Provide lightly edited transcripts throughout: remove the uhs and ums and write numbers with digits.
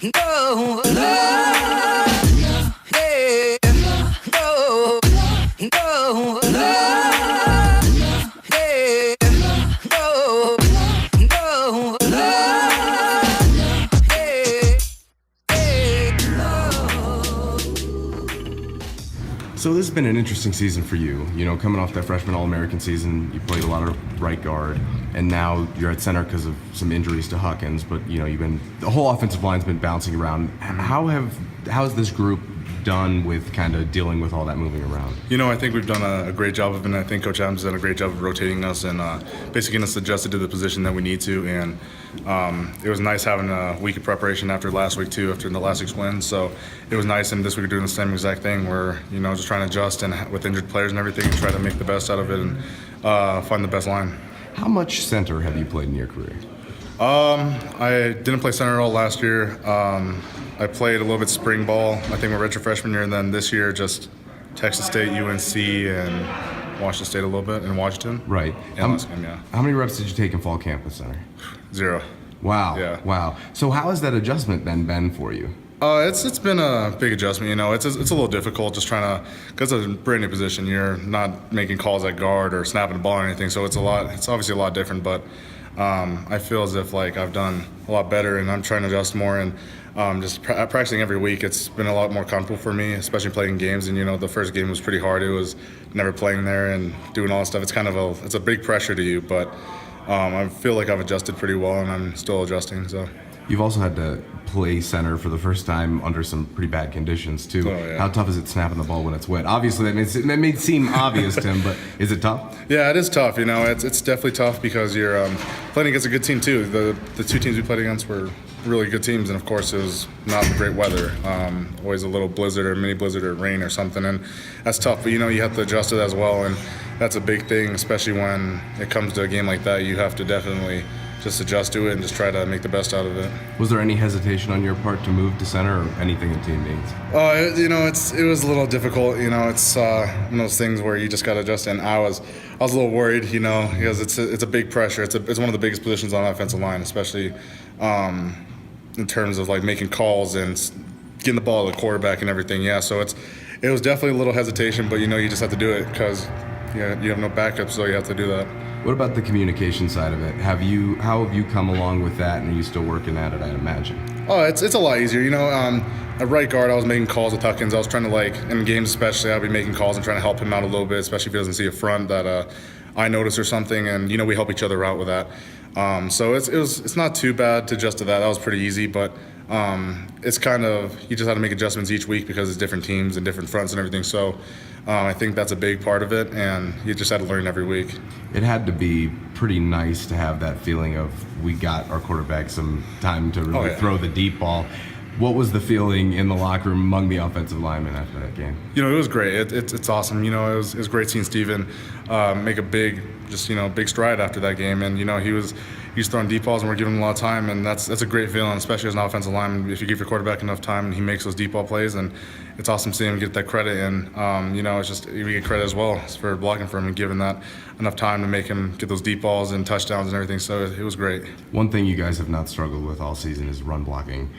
no, no, yeah, no, no, no, yeah, no, no, So this has been an interesting season for you. You know, coming off that freshman All-American season, you played a lot of right guard, and now you're at center because of some injuries to Huckins. But you know, the whole offensive line's been bouncing around. How's this group done with kind of dealing with all that moving around? You know, I think we've done a great job of it, and I think Coach Adams has done a great job of rotating us and basically getting us adjusted to the position that we need to. And it was nice having a week of preparation after last week too, after the last week's win. So it was nice, and this week we're doing the same exact thing. We're just trying to adjust and with injured players and everything, and try to make the best out of it and find the best line. How much center have you played in your career? I didn't play center at all last year. I played a little bit spring ball, I think my redshirt freshman year, and then this year just Texas State, UNC, and Washington State a little bit, and Washington. Right. And last game, yeah. How many reps did you take in fall camp at center? 0. Wow. Yeah. Wow. So how has that adjustment been for you? It's been a big adjustment. You know, it's a little difficult just trying to, because it's a brand new position. You're not making calls at guard or snapping the ball or anything, so it's obviously a lot different. But I feel as if like I've done a lot better, and I'm trying to adjust more. And just practicing every week, it's been a lot more comfortable for me, especially playing games. And the first game was pretty hard. It was never playing there and doing all that stuff. It's kind of it's a big pressure to you, but I feel like I've adjusted pretty well, and I'm still adjusting. So. You've also had to play center for the first time under some pretty bad conditions too. Oh, yeah. How tough is it snapping the ball when it's wet? Obviously, that may seem obvious, Tim, but is it tough? Yeah, it is tough. It's definitely tough because you're playing against a good team too. The two teams we played against were really good teams, and of course it was not great weather. Always a little blizzard or mini blizzard or rain or something, and that's tough. But you have to adjust it as well, and that's a big thing, especially when it comes to a game like that. You have to definitely just adjust to it and just try to make the best out of it. Was there any hesitation on your part to move to center or anything in team meetings? It was a little difficult. It's one of those things where you just got to adjust. And I was a little worried, because it's a big pressure. It's one of the biggest positions on the offensive line, especially in terms of like making calls and getting the ball to the quarterback and everything. Yeah, so it was definitely a little hesitation, but you just have to do it because you have no backup, so you have to do that. What about the communication side of it? How have you come along with that, and are you still working at it, I'd imagine? Oh, it's a lot easier. At right guard, I was making calls with Huckins. I was trying to, in games especially, I'd be making calls and trying to help him out a little bit, especially if he doesn't see a front that I notice or something, and, we help each other out with that. So it's not too bad to adjust to that. That was pretty easy, but it's kind of, you just have to make adjustments each week because it's different teams and different fronts and everything. So I think that's a big part of it, and you just had to learn every week. It had to be pretty nice to have that feeling of we got our quarterback some time to really throw the deep ball. What was the feeling in the locker room among the offensive linemen after that game? It was great. It's awesome. It was great seeing Steven make a big stride after that game, and he's throwing deep balls, and we're giving him a lot of time, and that's a great feeling, especially as an offensive lineman. If you give your quarterback enough time and he makes those deep ball plays, and it's awesome seeing him get that credit. And it's just we get credit as well for blocking for him and giving that enough time to make him get those deep balls and touchdowns and everything. So it was great. One thing you guys have not struggled with all season is run blocking.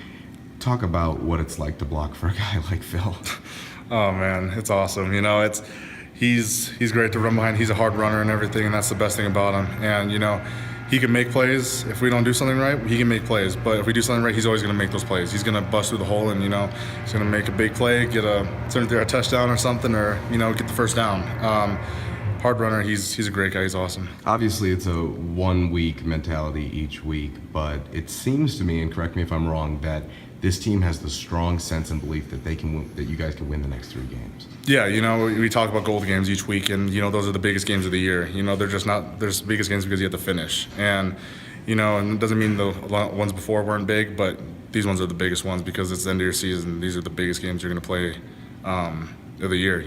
Talk about what it's like to block for a guy like Phil. Oh man, it's awesome. He's great to run behind. He's a hard runner and everything, and that's the best thing about him. And he can make plays. If we don't do something right, he can make plays. But if we do something right, he's always going to make those plays. He's going to bust through the hole, and he's going to make a big play, turn it a touchdown or something, or get the first down. Hard runner. He's a great guy. He's awesome. Obviously, it's a 1 week mentality each week, but it seems to me, and correct me if I'm wrong, that this team has the strong sense and belief that that you guys can win the next 3 games. Yeah, we talk about gold games each week, and those are the biggest games of the year. They're just not. There's the biggest games because you have to finish, and and it doesn't mean the ones before weren't big, but these ones are the biggest ones because it's the end of your season. These are the biggest games you're going to play of the year.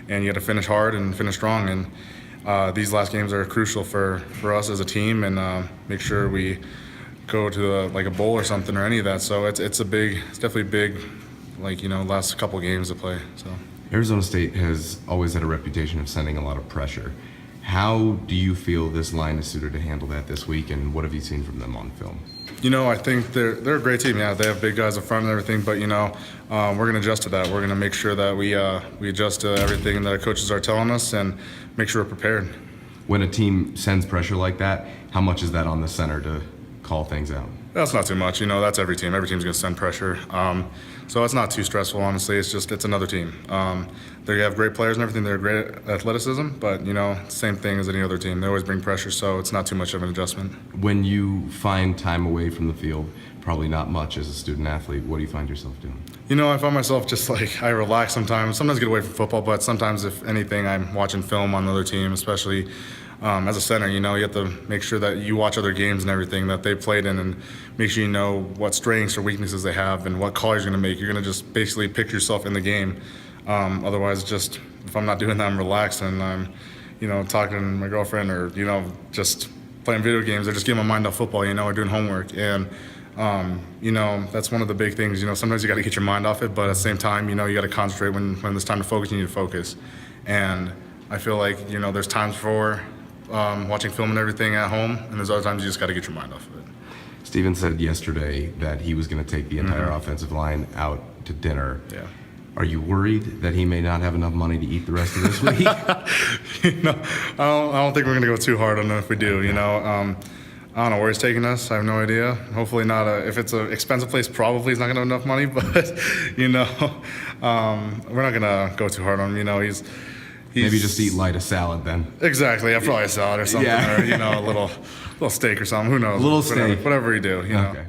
And you got to finish hard and finish strong, and these last games are crucial for us as a team, and make sure we go to a bowl or something or any of that. So it's definitely big, last couple games to play. So Arizona State has always had a reputation of sending a lot of pressure. How do you feel this line is suited to handle that this week, and what have you seen from them on film? I think they're a great team. Yeah, they have big guys up front and everything, but we're going to adjust to that. We're going to make sure that we adjust to everything that our coaches are telling us and make sure we're prepared. When a team sends pressure like that, how much is that on the center to call things out? That's not too much. That's every team. Every team's going to send pressure. So it's not too stressful, honestly. It's another team. They have great players and everything. They're great at athleticism, but, same thing as any other team. They always bring pressure, so it's not too much of an adjustment. When you find time away from the field, probably not much as a student athlete, what do you find yourself doing? I find myself just I relax sometimes. Sometimes get away from football, but sometimes, if anything, I'm watching film on another team, especially as a center. You have to make sure that you watch other games and everything that they played in and make sure you know what strengths or weaknesses they have and what calls you're going to make. You're going to just basically picture yourself in the game. Otherwise, just if I'm not doing that, I'm relaxed and I'm, talking to my girlfriend or, just playing video games or just getting my mind off football, or doing homework. And, that's one of the big things. Sometimes you got to get your mind off it, but at the same time, you got to concentrate when there's time to focus, you need to focus. And I feel like, there's times for watching film and everything at home, and there's other times you just got to get your mind off of it. Steven said yesterday that he was going to take the entire offensive line out to dinner. Yeah. Are you worried that he may not have enough money to eat the rest of this week? I don't think we're going to go too hard on him if we do. I don't know where he's taking us. I have no idea. Hopefully not. If it's an expensive place, probably he's not going to have enough money. But we're not going to go too hard on him. He's maybe just eat light, a salad then. Exactly. Yeah, probably a salad or something, or a little steak or something. Who knows? A little steak. Whatever you do. Okay.